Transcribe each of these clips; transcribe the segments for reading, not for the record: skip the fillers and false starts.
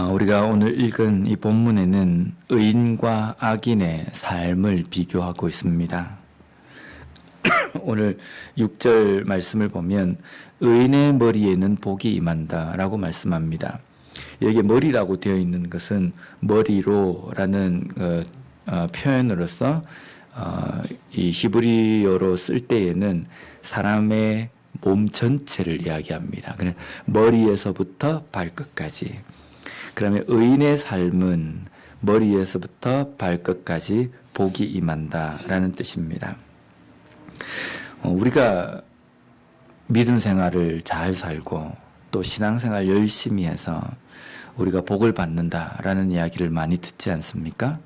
우리가 오늘 읽은 이 본문에는 의인과 악인의 삶을 비교하고 있습니다. 오늘 6절 말씀을 보면 의인의 머리에는 복이 임한다라고 말씀합니다. 여기 머리라고 되어 있는 것은 머리로라는 표현으로서 이 히브리어로 쓸 때에는 사람의 몸 전체를 이야기합니다. 그냥 머리에서부터 발끝까지. 그러면 의인의 삶은 머리에서부터 발끝까지 복이 임한다라는 뜻입니다. 우리가 믿음 생활을 잘 살고 또 신앙생활 열심히 해서 우리가 복을 받는다라는 이야기를 많이 듣지 않습니까?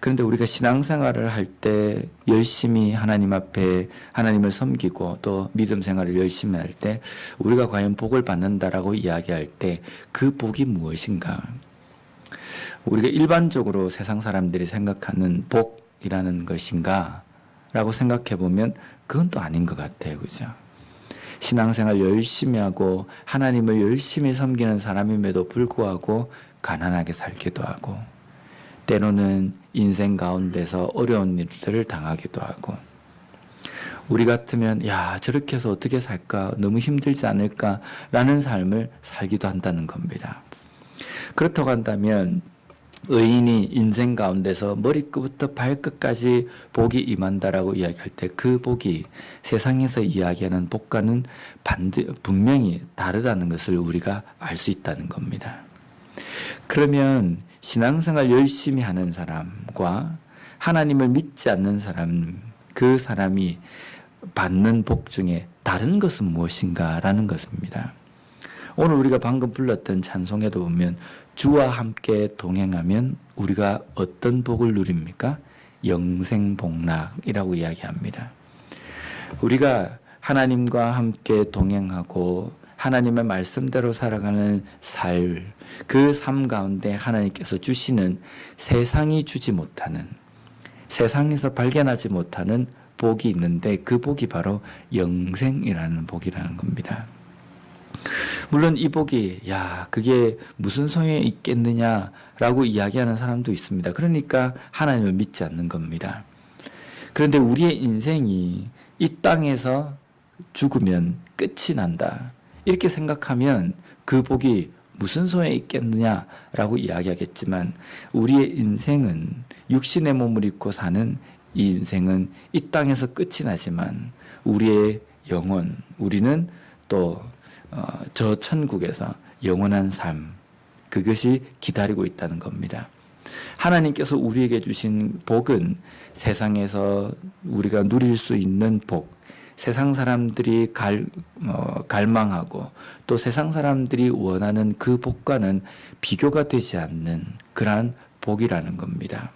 그런데 우리가 신앙생활을 할 때 열심히 하나님 앞에 하나님을 섬기고 또 믿음 생활을 열심히 할 때 우리가 과연 복을 받는다라고 이야기할 때 그 복이 무엇인가? 우리가 일반적으로 세상 사람들이 생각하는 복이라는 것인가? 라고 생각해 보면 그건 또 아닌 것 같아요. 그죠? 신앙생활 열심히 하고 하나님을 열심히 섬기는 사람임에도 불구하고 가난하게 살기도 하고 때로는 인생 가운데서 어려운 일들을 당하기도 하고 우리 같으면 야 저렇게 해서 어떻게 살까 너무 힘들지 않을까라는 삶을 살기도 한다는 겁니다. 그렇다고 한다면 의인이 인생 가운데서 머리끝부터 발끝까지 복이 임한다라고 이야기할 때 그 복이 세상에서 이야기하는 복과는 분명히 다르다는 것을 우리가 알 수 있다는 겁니다. 그러면 신앙생활 열심히 하는 사람과 하나님을 믿지 않는 사람, 그 사람이 받는 복 중에 다른 것은 무엇인가라는 것입니다. 오늘 우리가 방금 불렀던 찬송에도 보면 주와 함께 동행하면 우리가 어떤 복을 누립니까? 영생복락이라고 이야기합니다. 우리가 하나님과 함께 동행하고 하나님의 말씀대로 살아가는 삶, 그 삶 가운데 하나님께서 주시는 세상이 주지 못하는, 세상에서 발견하지 못하는 복이 있는데 그 복이 바로 영생이라는 복이라는 겁니다. 물론 이 복이 그게 무슨 소용이 있겠느냐라고 이야기하는 사람도 있습니다. 그러니까 하나님을 믿지 않는 겁니다. 그런데 우리의 인생이 이 땅에서 죽으면 끝이 난다. 이렇게 생각하면 그 복이 무슨 소용이 있겠느냐라고 이야기하겠지만 우리의 인생은 육신의 몸을 입고 사는 이 인생은 이 땅에서 끝이 나지만 우리의 영혼, 우리는 또 저 천국에서 영원한 삶, 그것이 기다리고 있다는 겁니다. 하나님께서 우리에게 주신 복은 세상에서 우리가 누릴 수 있는 복, 세상 사람들이 갈망하고 또 세상 사람들이 원하는 그 복과는 비교가 되지 않는 그러한 복이라는 겁니다.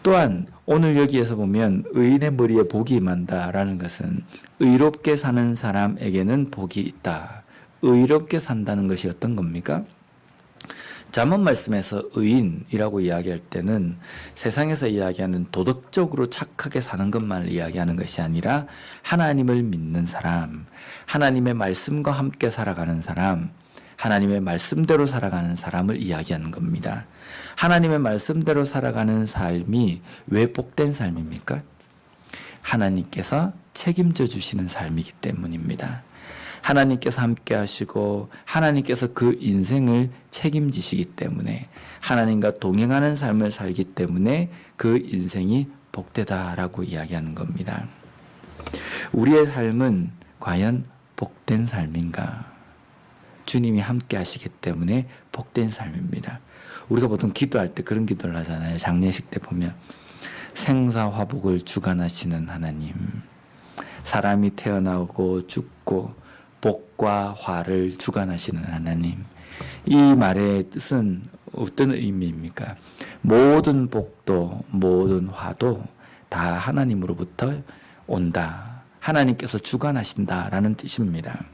또한 오늘 여기에서 보면 의인의 머리에 복이 임한다라는 것은 의롭게 사는 사람에게는 복이 있다. 의롭게 산다는 것이 어떤 겁니까? 잠언 말씀에서 의인이라고 이야기할 때는 세상에서 이야기하는 도덕적으로 착하게 사는 것만을 이야기하는 것이 아니라 하나님을 믿는 사람, 하나님의 말씀과 함께 살아가는 사람, 하나님의 말씀대로 살아가는 사람을 이야기하는 겁니다. 하나님의 말씀대로 살아가는 삶이 왜 복된 삶입니까? 하나님께서 책임져 주시는 삶이기 때문입니다. 하나님께서 함께 하시고 하나님께서 그 인생을 책임지시기 때문에 하나님과 동행하는 삶을 살기 때문에 그 인생이 복되다라고 이야기하는 겁니다. 우리의 삶은 과연 복된 삶인가? 주님이 함께 하시기 때문에 복된 삶입니다. 우리가 보통 기도할 때 그런 기도를 하잖아요. 장례식 때 보면 생사화복을 주관하시는 하나님, 사람이 태어나고 죽고 복과 화를 주관하시는 하나님. 이 말의 뜻은 어떤 의미입니까? 모든 복도 모든 화도 다 하나님으로부터 온다. 하나님께서 주관하신다라는 뜻입니다.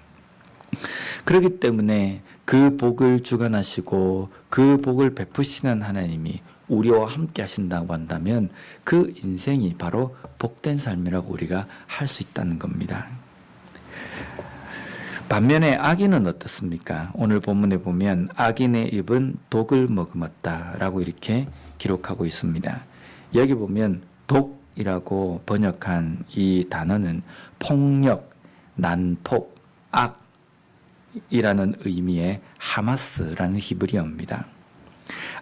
그렇기 때문에 그 복을 주관하시고 그 복을 베푸시는 하나님이 우리와 함께 하신다고 한다면 그 인생이 바로 복된 삶이라고 우리가 할 수 있다는 겁니다. 반면에 악인은 어떻습니까? 오늘 본문에 보면 악인의 입은 독을 머금었다라고 이렇게 기록하고 있습니다. 여기 보면 독이라고 번역한 이 단어는 폭력, 난폭, 악이라는 의미의 하마스라는 히브리어입니다.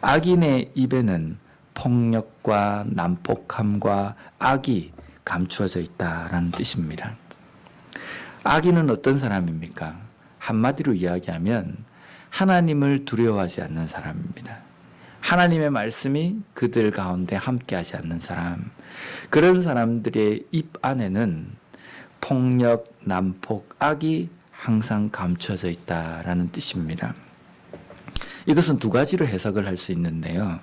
악인의 입에는 폭력과 난폭함과 악이 감추어져 있다라는 뜻입니다. 악인은 어떤 사람입니까? 한마디로 이야기하면 하나님을 두려워하지 않는 사람입니다. 하나님의 말씀이 그들 가운데 함께하지 않는 사람, 그런 사람들의 입 안에는 폭력, 난폭, 악이 항상 감춰져 있다라는 뜻입니다. 이것은 두 가지로 해석을 할 수 있는데요.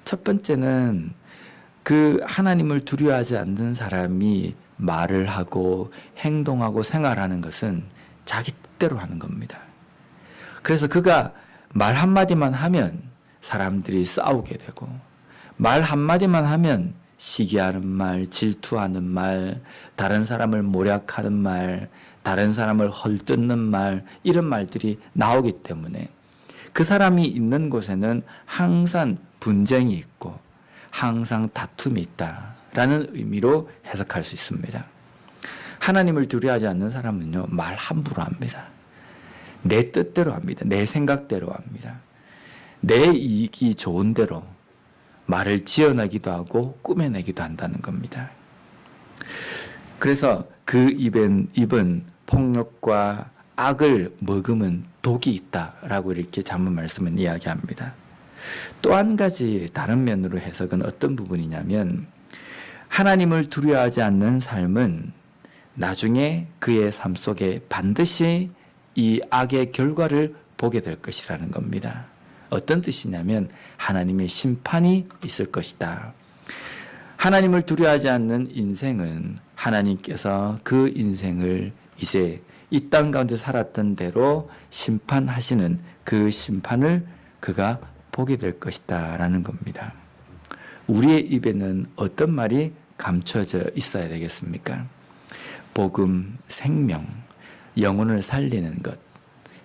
첫 번째는 그 하나님을 두려워하지 않는 사람이 말을 하고 행동하고 생활하는 것은 자기 뜻대로 하는 겁니다. 그래서 그가 말 한마디만 하면 사람들이 싸우게 되고, 말 한마디만 하면 시기하는 말, 질투하는 말, 다른 사람을 모략하는 말, 다른 사람을 헐뜯는 말, 이런 말들이 나오기 때문에 그 사람이 있는 곳에는 항상 분쟁이 있고 항상 다툼이 있다라는 의미로 해석할 수 있습니다. 하나님을 두려워하지 않는 사람은요, 말 함부로 합니다. 내 뜻대로 합니다. 내 생각대로 합니다. 내 이익이 좋은 대로 말을 지어내기도 하고 꾸며내기도 한다는 겁니다. 그래서 그 입은 폭력과 악을 머금은 독이 있다라고 이렇게 잠언 말씀은 이야기합니다. 또 한 가지 다른 면으로 해석은 어떤 부분이냐면, 하나님을 두려워하지 않는 삶은 나중에 그의 삶 속에 반드시 이 악의 결과를 보게 될 것이라는 겁니다. 어떤 뜻이냐면 하나님의 심판이 있을 것이다. 하나님을 두려워하지 않는 인생은 하나님께서 그 인생을 이제 이 땅 가운데 살았던 대로 심판하시는 그 심판을 그가 보게 될 것이다 라는 겁니다. 우리의 입에는 어떤 말이 감춰져 있어야 되겠습니까? 복음, 생명, 영혼을 살리는 것,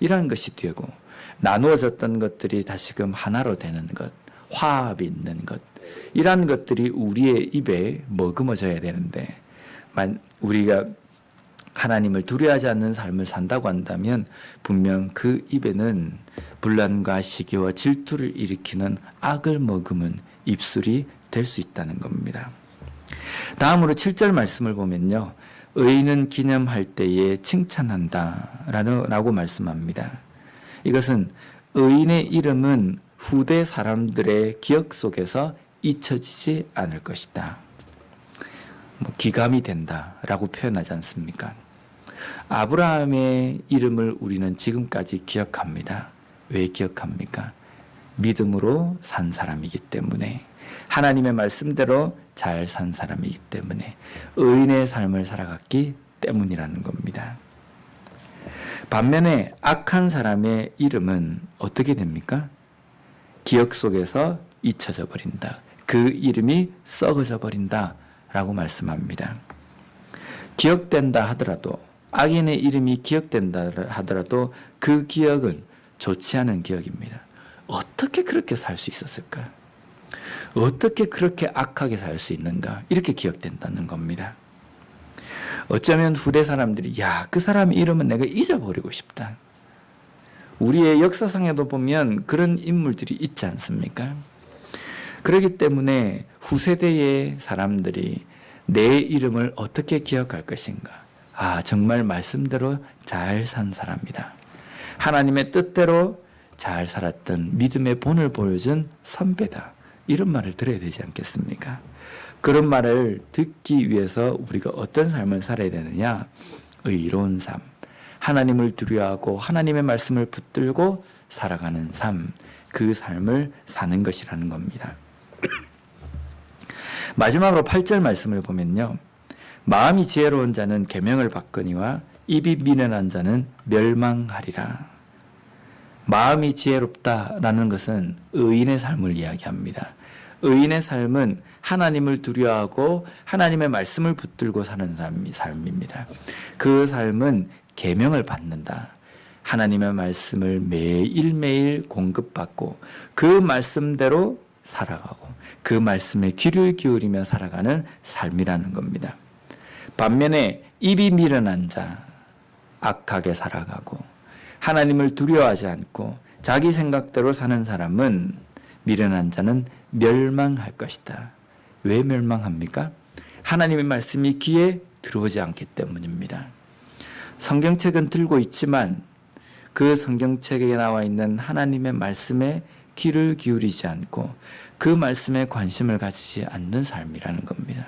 이런 것이 되고, 나누어졌던 것들이 다시금 하나로 되는 것, 화합이 있는 것, 이러한 것들이 우리의 입에 머금어져야 되는데, 우리가 하나님을 두려워하지 않는 삶을 산다고 한다면 분명 그 입에는 분란과 시기와 질투를 일으키는 악을 머금은 입술이 될 수 있다는 겁니다. 다음으로 7절 말씀을 보면요, 의인은 기념할 때에 칭찬한다 라고 말씀합니다. 이것은 의인의 이름은 후대 사람들의 기억 속에서 잊혀지지 않을 것이다. 기감이 된다라고 표현하지 않습니까? 아브라함의 이름을 우리는 지금까지 기억합니다. 왜 기억합니까? 믿음으로 산 사람이기 때문에, 하나님의 말씀대로 잘 산 사람이기 때문에, 의인의 삶을 살아갔기 때문이라는 겁니다. 반면에 악한 사람의 이름은 어떻게 됩니까? 기억 속에서 잊혀져 버린다. 그 이름이 썩어져 버린다 라고 말씀합니다. 기억된다 하더라도, 악인의 이름이 기억된다 하더라도 그 기억은 좋지 않은 기억입니다. 어떻게 그렇게 살 수 있었을까? 어떻게 그렇게 악하게 살 수 있는가? 이렇게 기억된다는 겁니다. 어쩌면 후대 사람들이, 그 사람 이름은 내가 잊어버리고 싶다. 우리의 역사상에도 보면 그런 인물들이 있지 않습니까? 그렇기 때문에 후세대의 사람들이 내 이름을 어떻게 기억할 것인가? 정말 말씀대로 잘 산 사람이다. 하나님의 뜻대로 잘 살았던 믿음의 본을 보여준 선배다. 이런 말을 들어야 되지 않겠습니까? 그런 말을 듣기 위해서 우리가 어떤 삶을 살아야 되느냐? 의로운 삶, 하나님을 두려워하고 하나님의 말씀을 붙들고 살아가는 삶, 그 삶을 사는 것이라는 겁니다. 마지막으로 8절 말씀을 보면요, 마음이 지혜로운 자는 계명을 받거니와 입이 미련한 자는 멸망하리라. 마음이 지혜롭다라는 것은 의인의 삶을 이야기합니다. 의인의 삶은 하나님을 두려워하고 하나님의 말씀을 붙들고 사는 삶입니다. 그 삶은 계명을 받는다. 하나님의 말씀을 매일매일 공급받고 그 말씀대로 살아가고 그 말씀에 귀를 기울이며 살아가는 삶이라는 겁니다. 반면에 입이 미련한 자, 악하게 살아가고 하나님을 두려워하지 않고 자기 생각대로 사는 사람은, 미련한 자는 멸망할 것이다. 왜 멸망합니까? 하나님의 말씀이 귀에 들어오지 않기 때문입니다. 성경책은 들고 있지만 그 성경책에 나와 있는 하나님의 말씀에 귀를 기울이지 않고 그 말씀에 관심을 가지지 않는 삶이라는 겁니다.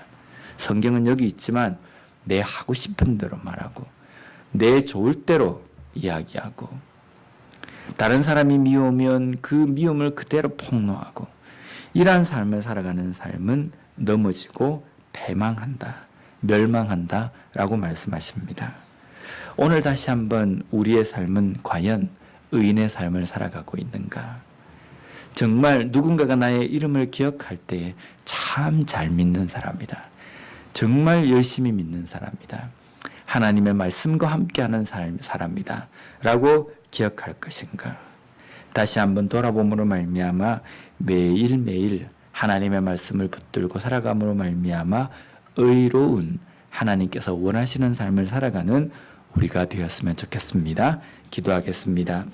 성경은 여기 있지만 내 하고 싶은 대로 말하고 내 좋을 대로 이야기하고 다른 사람이 미우면 그 미움을 그대로 폭로하고 이러한 삶을 살아가는 삶은 넘어지고 패망한다, 멸망한다 라고 말씀하십니다. 오늘 다시 한번 우리의 삶은 과연 의인의 삶을 살아가고 있는가? 정말 누군가가 나의 이름을 기억할 때 참 잘 믿는 사람이다. 정말 열심히 믿는 사람이다. 하나님의 말씀과 함께하는 사람이다 라고 기억할 것인가? 다시 한번 돌아봄으로 말미암아 매일매일 하나님의 말씀을 붙들고 살아감으로 말미암아 의로운, 하나님께서 원하시는 삶을 살아가는 우리가 되었으면 좋겠습니다. 기도하겠습니다.